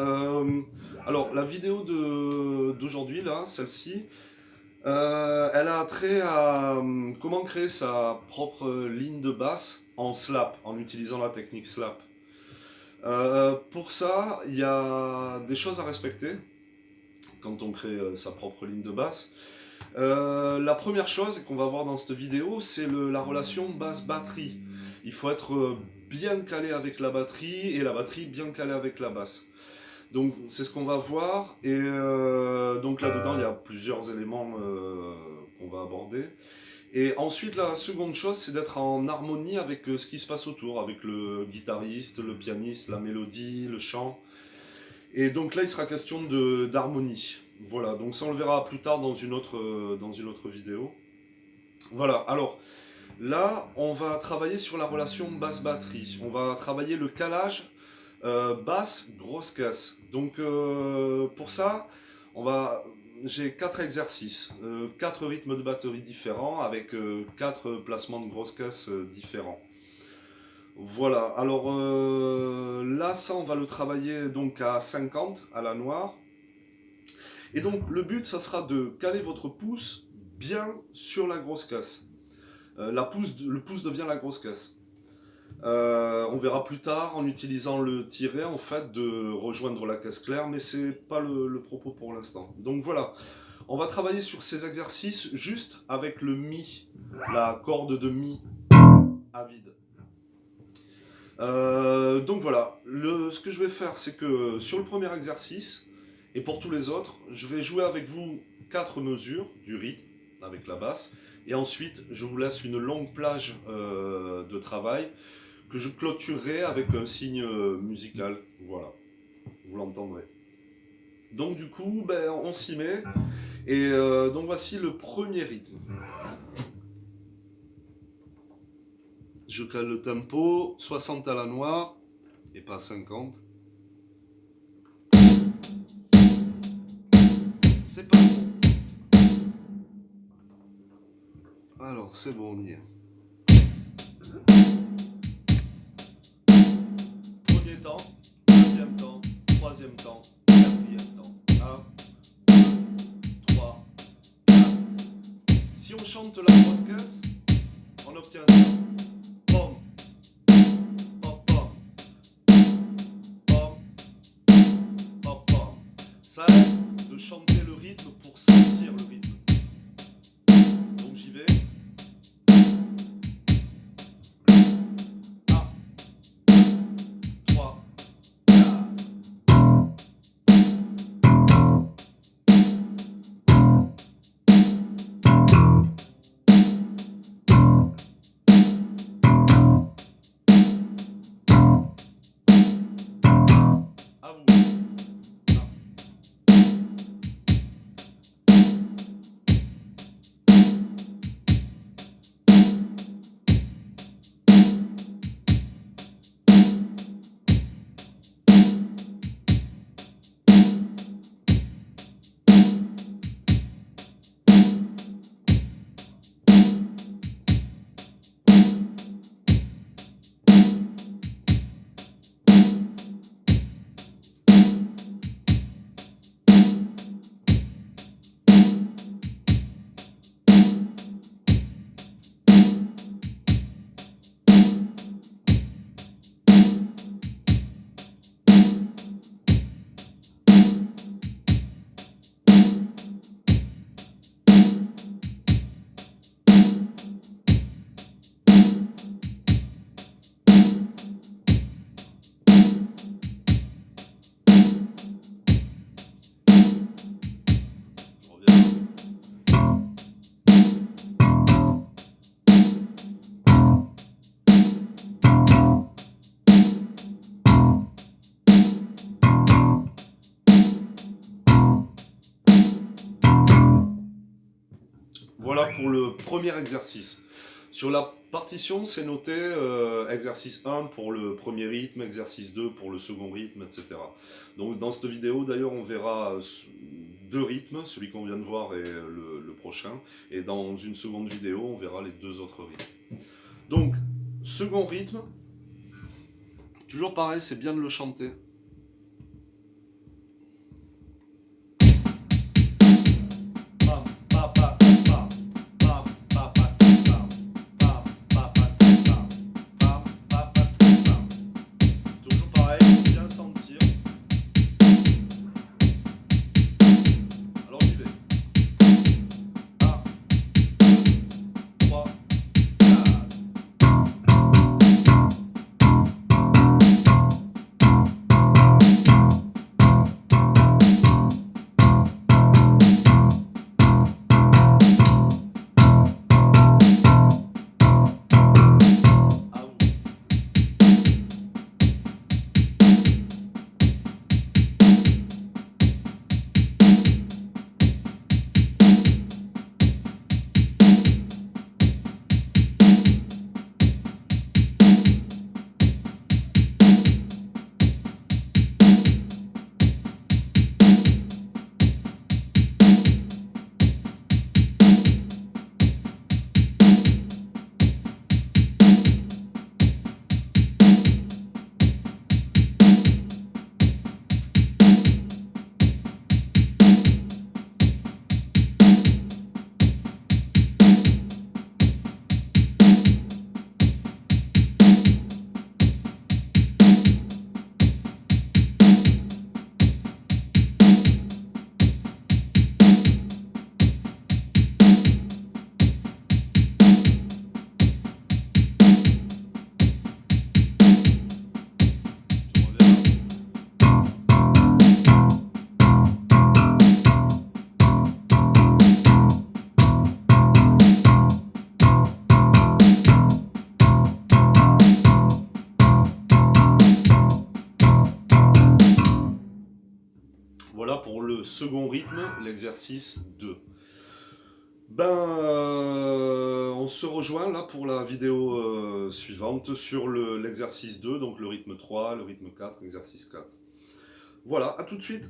Euh, alors, la vidéo d'aujourd'hui, là, celle-ci, elle a trait à comment créer sa propre ligne de basse en slap, en utilisant la technique slap. Pour ça, il y a des choses à respecter quand on crée sa propre ligne de basse. La première chose qu'on va voir dans cette vidéo, c'est la relation basse-batterie. Il faut être bien calé avec la batterie et la batterie bien calée avec la basse. Donc c'est ce qu'on va voir et donc là-dedans il y a plusieurs éléments qu'on va aborder. Et ensuite la seconde chose c'est d'être en harmonie avec ce qui se passe autour, avec le guitariste, le pianiste, la mélodie, le chant. Et donc là il sera question d'harmonie. Voilà, donc ça on le verra plus tard dans une autre vidéo. Voilà, alors là on va travailler sur la relation basse-batterie. On va travailler le calage basse, grosse caisse. Donc pour ça, on va, j'ai quatre exercices, quatre rythmes de batterie différents avec quatre placements de grosse caisse différents. Voilà. Alors là, ça, on va le travailler donc à 50 à la noire. Et donc le but, ça sera de caler votre pouce bien sur la grosse caisse. Le pouce devient la grosse caisse. On verra plus tard en utilisant le tiret en fait de rejoindre la caisse claire, mais c'est pas le propos pour l'instant. Donc voilà, on va travailler sur ces exercices juste avec le mi, la corde de mi à vide. Donc voilà, ce que je vais faire, c'est que sur le premier exercice et pour tous les autres, je vais jouer avec vous quatre mesures du rythme avec la basse, et ensuite je vous laisse une longue plage de travail que je clôturerai avec un signe musical. Voilà, vous l'entendrez. Donc du coup, ben, on s'y met. Et donc voici le premier rythme. Je cale le tempo, 60 à la noire, et pas 50. C'est pas bon. Alors c'est bon, on y est. Premier temps, deuxième temps, troisième temps, quatrième temps. 1, 2, 3, 4. Si on chante la grosse caisse, on obtient ça. Pom, pom, pom, pom, pom, pom. Ça aide de chanter le rythme pour sentir le rythme. Donc j'y vais. 1, 3, 4. À vous. 1, je reviens. Voilà pour le premier exercice. Sur la partition, c'est noté exercice 1 pour le premier rythme, exercice 2 pour le second rythme, etc. Donc dans cette vidéo, d'ailleurs, on verra deux rythmes, celui qu'on vient de voir et le prochain. Et dans une seconde vidéo, on verra les deux autres rythmes. Donc, second rythme, toujours pareil, c'est bien de le chanter. pour le second rythme, l'exercice 2. On se rejoint là pour la vidéo suivante sur l'exercice 2, donc le rythme 3, le rythme 4, exercice 4. Voilà, à tout de suite.